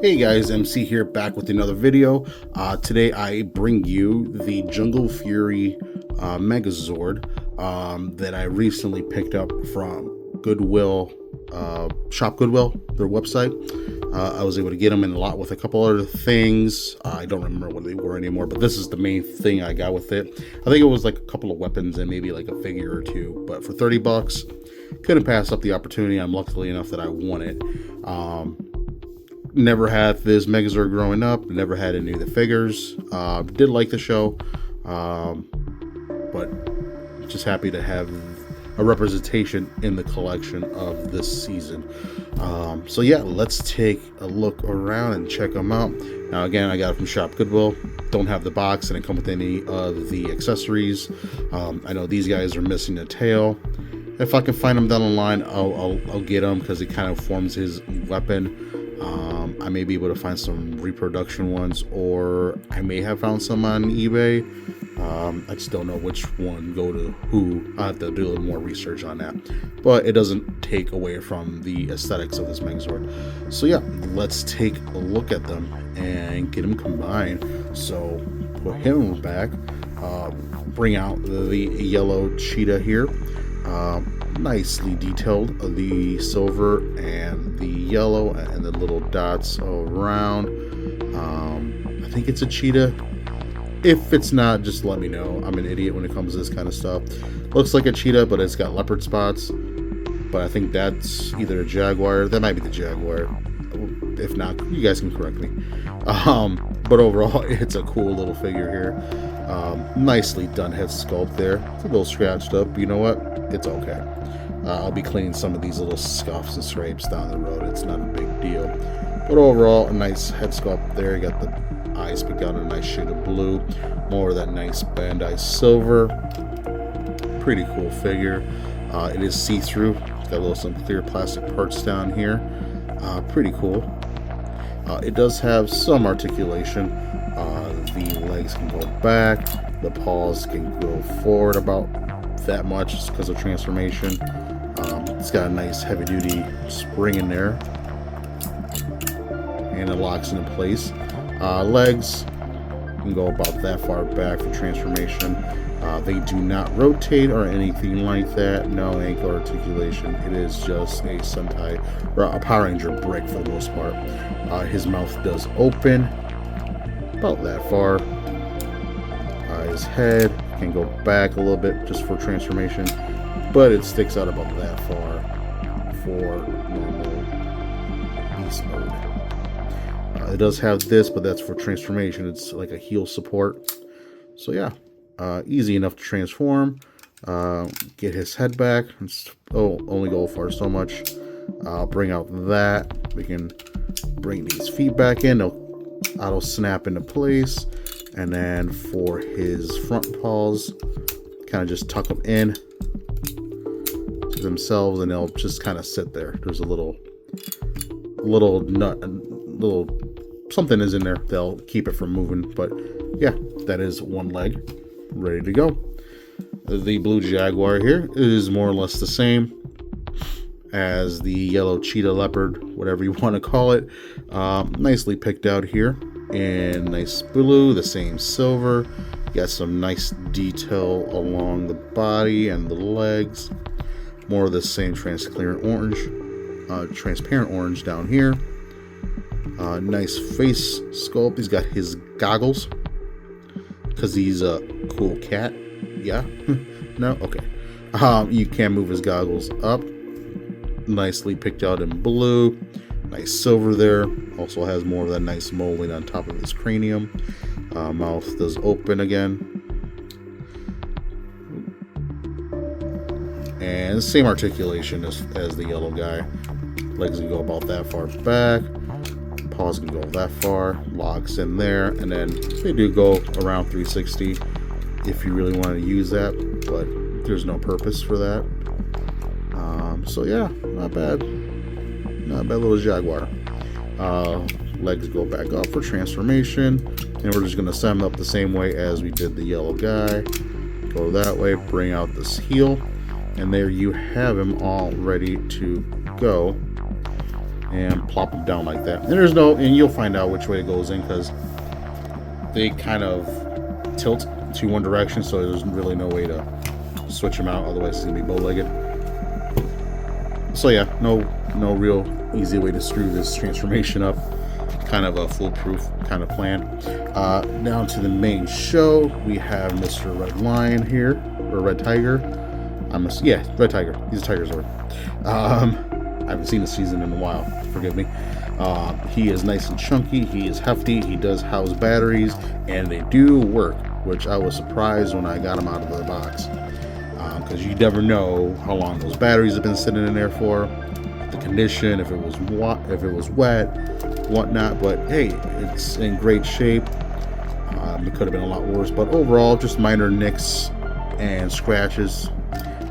Hey guys, MC here, back with another video. Today I bring you the Jungle Fury Megazord that I recently picked up from Goodwill, Shop Goodwill, their website. I was able to get them in a lot with a couple other things. I don't remember what they were anymore, but this is the main thing I got with it. I think it was like a couple of weapons and maybe like a figure or two, but for 30 bucks, couldn't pass up the opportunity. I'm lucky enough that I won it. Never had this Megazord growing up. Never had any of the figures. Did like the show, but just happy to have a representation in the collection of this season. So yeah, let's take a look around and check them out. Now again, I got it from Shop Goodwill. Don't have the box, and it come with any of the accessories. I know these guys are missing a tail. If I can find them down the line, I'll get them because it kind of forms his weapon. I may be able to find some reproduction ones, or I may have found some on eBay. I just don't know which one go to who. I have to do a little more research on that, but it doesn't take away from the aesthetics of this Megazord. So yeah, let's take a look at them and get them combined. So put him back, bring out the yellow Cheetah here. Nicely detailed, the silver and the yellow and the little dots around. I think it's a cheetah. If it's not, just let me know. I'm an idiot when it comes to this kind of stuff. Looks like a cheetah, but it's got leopard spots. But I think that's either a Jaguar. That might be the Jaguar. If not, you guys can correct me. But overall, it's a cool little figure here. Nicely done head sculpt there. It's a little scratched up, but you know what? It's okay. I'll be cleaning some of these little scuffs and scrapes down the road. It's not a big deal. But overall, a nice head sculpt there. You got the eyes picked out in a nice shade of blue. More of that nice Bandai silver. Pretty cool figure. It is see-through. It's got some clear plastic parts down here. Pretty cool. It does have some articulation. The legs can go back. The paws can go forward about that much just because of transformation. It's got a nice heavy-duty spring in there, and it locks into place. Legs can go about that far back for transformation. They do not rotate or anything like that. No ankle articulation. It is just a Sentai or a Power Ranger brick for the most part. His mouth does open about that far. His head can go back a little bit just for transformation, but it sticks out about that far for normal beast mode. It does have this, but that's for transformation. It's like a heel support. So yeah, easy enough to transform. Get his head back. Only go far so much. Bring out that. We can bring these feet back in. They'll auto snap into place. And then for his front paws, kind of just tuck them in to themselves, and they'll just kind of sit there. There's a little nut, a little something is in there. They'll keep it from moving. But yeah, that is one leg ready to go. The blue Jaguar here is more or less the same as the yellow cheetah leopard, whatever you want to call it. Nicely picked out here. And nice blue, the same silver. Got some nice detail along the body and the legs. More of the same transparent orange down here. Nice face sculpt. He's got his goggles because he's a cool cat. Yeah. No. Okay. You can move his goggles up. Nicely picked out in blue. Nice silver there. Also has more of that nice molding on top of his cranium. Mouth does open again. And same articulation as the yellow guy. Legs can go about that far back. Paws can go that far. Locks in there. And then they do go around 360 if you really want to use that. But there's no purpose for that. So yeah, not bad. Not a bad little Jaguar. Legs go back up for transformation, and we're just going to set them up the same way as we did the yellow guy. Go that way, bring out this heel, and there you have him all ready to go. and plop them down like that. And you'll find out which way it goes in, because they kind of tilt to one direction, so there's really no way to switch them out, otherwise it's gonna be bow-legged. So yeah, no real easy way to screw this transformation up. Kind of a foolproof kind of plan. Down to the main show, we have Mr. Red Lion here, or Red Tiger. Red Tiger. He's a Tiger Zord. I haven't seen the season in a while, forgive me. He is nice and chunky, he is hefty, he does house batteries, and they do work, which I was surprised when I got him out of the box. Because you never know how long those batteries have been sitting in there for, the condition, if it was wet, whatnot. But hey, it's in great shape. It could have been a lot worse, but overall, just minor nicks and scratches.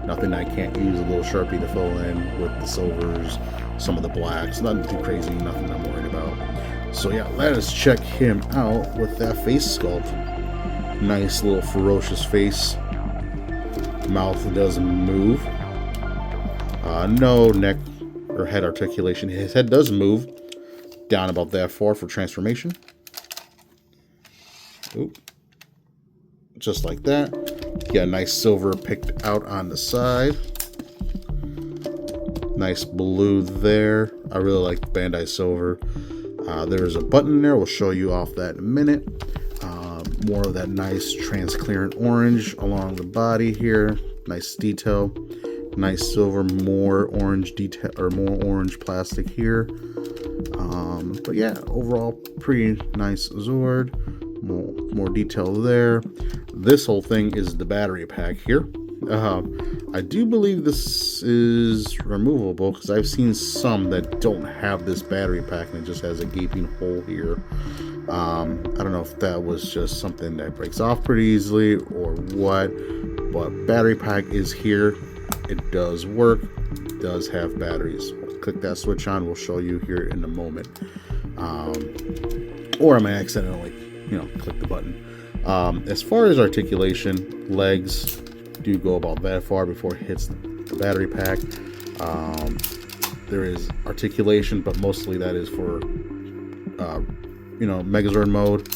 Nothing I can't use a little Sharpie to fill in with the silvers, some of the blacks. Nothing too crazy, nothing I'm worried about. So yeah, let us check him out with that face sculpt. Nice little ferocious face. Mouth doesn't move. No neck or head articulation. His head does move down about that far for transformation. Oop. Just like that. Got a nice silver picked out on the side. Nice blue there. I really like Bandai silver. There's a button there. We'll show you off that in a minute. More of that nice transparent orange along the body here. Nice detail. Nice silver. More orange detail, or more orange plastic here. But yeah, overall pretty nice Zord. More detail there. This whole thing is the battery pack here. I do believe this is removable, because I've seen some that don't have this battery pack and it just has a gaping hole here. I don't know if that was just something that breaks off pretty easily or what, but battery pack is here. It does work. It does have batteries. We'll click that switch on. We'll show you here in a moment. Or I may accidentally, click the button. As far as articulation, legs do go about that far before it hits the battery pack. There is articulation, but mostly that is for Megazord mode,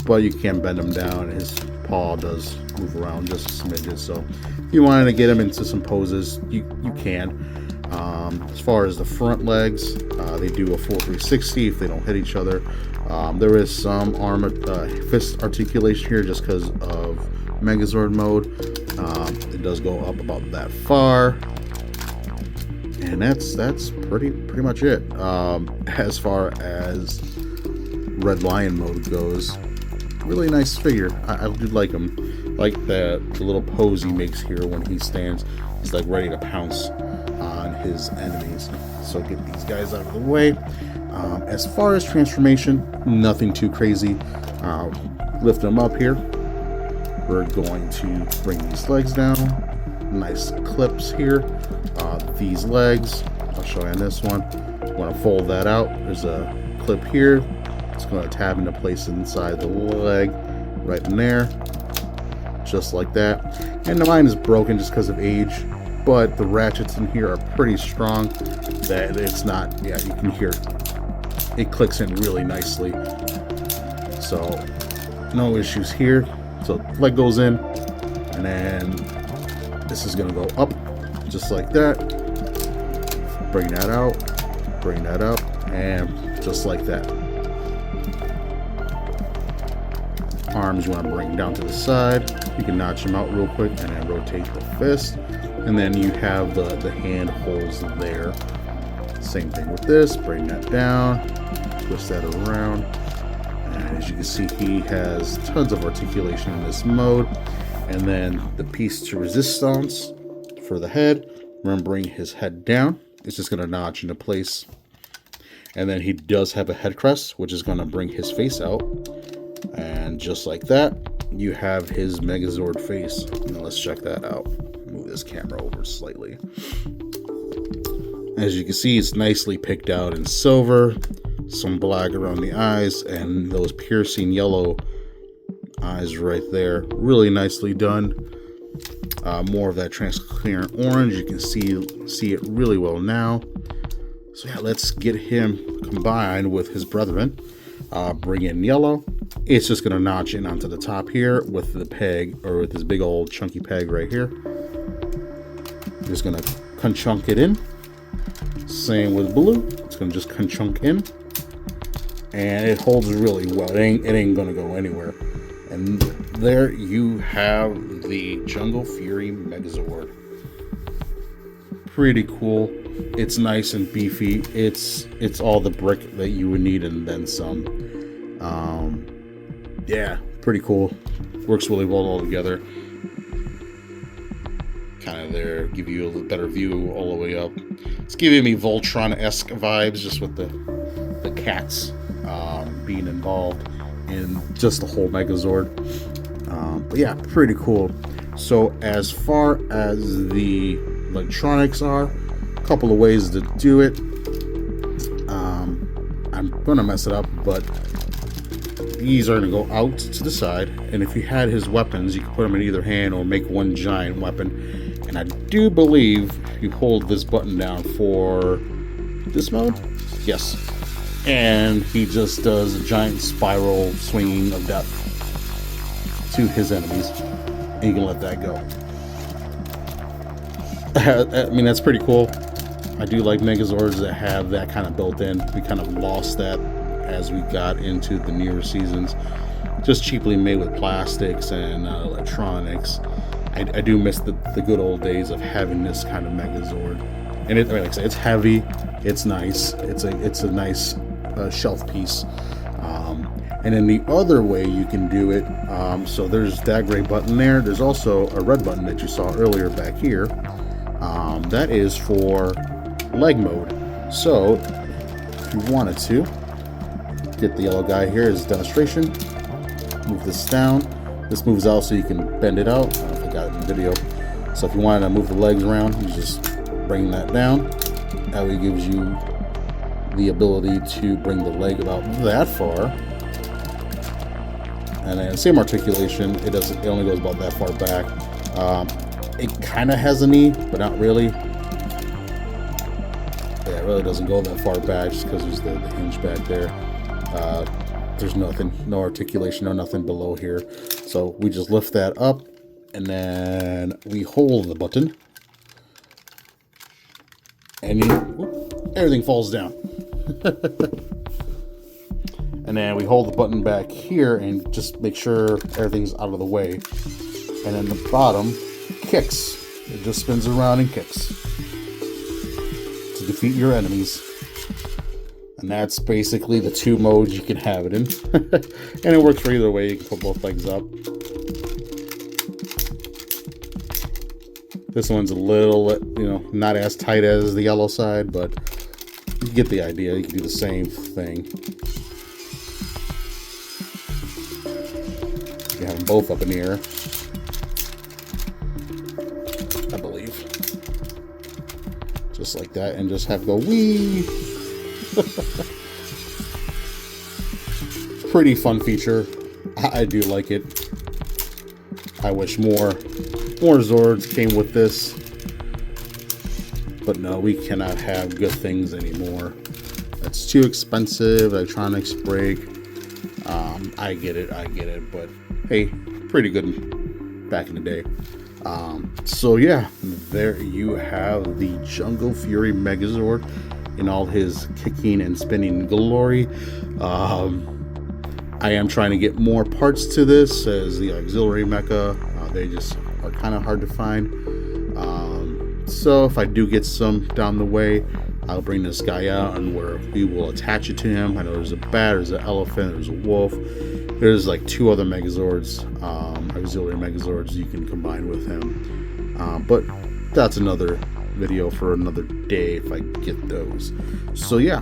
but you can bend him down. His paw does move around just a smidgen, so if you wanted to get him into some poses, you can. As far as the front legs, they do a full 360 if they don't hit each other. There is some arm fist articulation here just because of Megazord mode. It does go up about that far, and that's pretty much it. As far as Red Lion mode goes, really nice figure. I do like him. Like the little pose he makes here when he stands. He's like ready to pounce on his enemies. So get these guys out of the way. As far as transformation, nothing too crazy. Lift them up here. We're going to bring these legs down. Nice clips here. These legs, I'll show you on this one. I'm going to fold that out. There's a clip here. It's going to tab into place inside the leg, right in there, just like that. And the mine is broken just because of age, but the ratchets in here are pretty strong. That it's not, yeah, you can hear it clicks in really nicely. So no issues here. So leg goes in, and then this is going to go up, just like that. Bring that out, and just like that. Arms you want to bring down to the side. You can notch them out real quick and then rotate the fist, and then you have the hand holes there. Same thing with this. Bring that down, twist that around, and as you can see, he has tons of articulation in this mode. And then the piece to resistance for the head, we're going to bring his head down. It's just going to notch into place. And then he does have a head crest, which is going to bring his face out. And just like that, you have his Megazord face. Now let's check that out. Move this camera over slightly. As you can see, it's nicely picked out in silver, some black around the eyes, and those piercing yellow eyes right there. Really nicely done. More of that transparent orange. You can see it really well now. So yeah, let's get him combined with his brethren. Bring in yellow. It's just gonna notch in onto the top here with the peg, or with this big old chunky peg right here. Just gonna chunk it in. Same with blue. It's gonna just chunk in, and it holds really well. It ain't gonna go anywhere. And there you have the Jungle Fury Megazord. Pretty cool. It's nice and beefy. It's all the brick that you would need and then some. Yeah, pretty cool. Works really well all together. Kind of there, give you a better view all the way up. It's giving me Voltron-esque vibes, just with the cats being involved in just the whole Megazord. But yeah, pretty cool. So as far as the electronics are, a couple of ways to do it. I'm gonna mess it up, but these are gonna go out to the side, and if you had his weapons, you could put them in either hand or make one giant weapon. And I do believe you hold this button down for this mode. Yes. And he just does a giant spiral swinging of death to his enemies. And you can let that go. I mean, that's pretty cool. I do like Megazords that have that kind of built in. We kind of lost that as we got into the newer seasons. Just cheaply made with plastics and electronics. I do miss the good old days of having this kind of Megazord. And it, like I said, it's heavy, it's nice, it's a nice shelf piece. And then the other way you can do it, so there's that gray button there. There's also a red button that you saw earlier back here. That is for leg mode. So if you wanted to get the yellow guy here as a demonstration, move this down. This moves out so you can bend it out. I don't know if I got it in the video. So if you wanted to move the legs around, you just bring that down. That way gives you the ability to bring the leg about that far. And then same articulation. It only goes about that far back. It kind of has a knee, but not really. Yeah, it really doesn't go that far back just because there's the hinge back there. There's nothing, no articulation or nothing below here. So we just lift that up, and then we hold the button, and everything falls down. And then we hold the button back here and just make sure everything's out of the way. And then the bottom kicks. It just spins around and kicks to defeat your enemies. And that's basically the two modes you can have it in. And it works for either way. You can put both legs up. This one's a little, not as tight as the yellow side, but you get the idea. You can do the same thing. You can have them both up in the air, I believe. Just like that, and just have to go wee. Pretty fun feature. I do like it. I wish more Zords came with this, but no, we cannot have good things anymore. That's too expensive. Electronics break. I get it, but hey, pretty good back in the day. So yeah, there you have the Jungle Fury Megazord in all his kicking and spinning glory. I am trying to get more parts to this as the auxiliary mecha. They just are kind of hard to find. So if I do get some down the way, I'll bring this guy out and where we will attach it to him. I know there's a bat, there's an elephant, there's a wolf. There's like 2 other Megazords, auxiliary Megazords you can combine with him. But that's another video for another day if I get those. So yeah,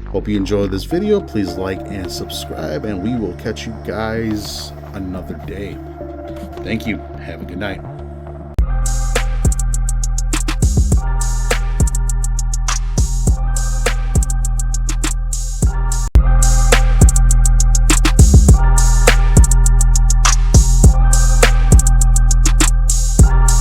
hope you enjoyed this video. Please like and subscribe, and we will catch you guys another day. Thank you. Have a good night.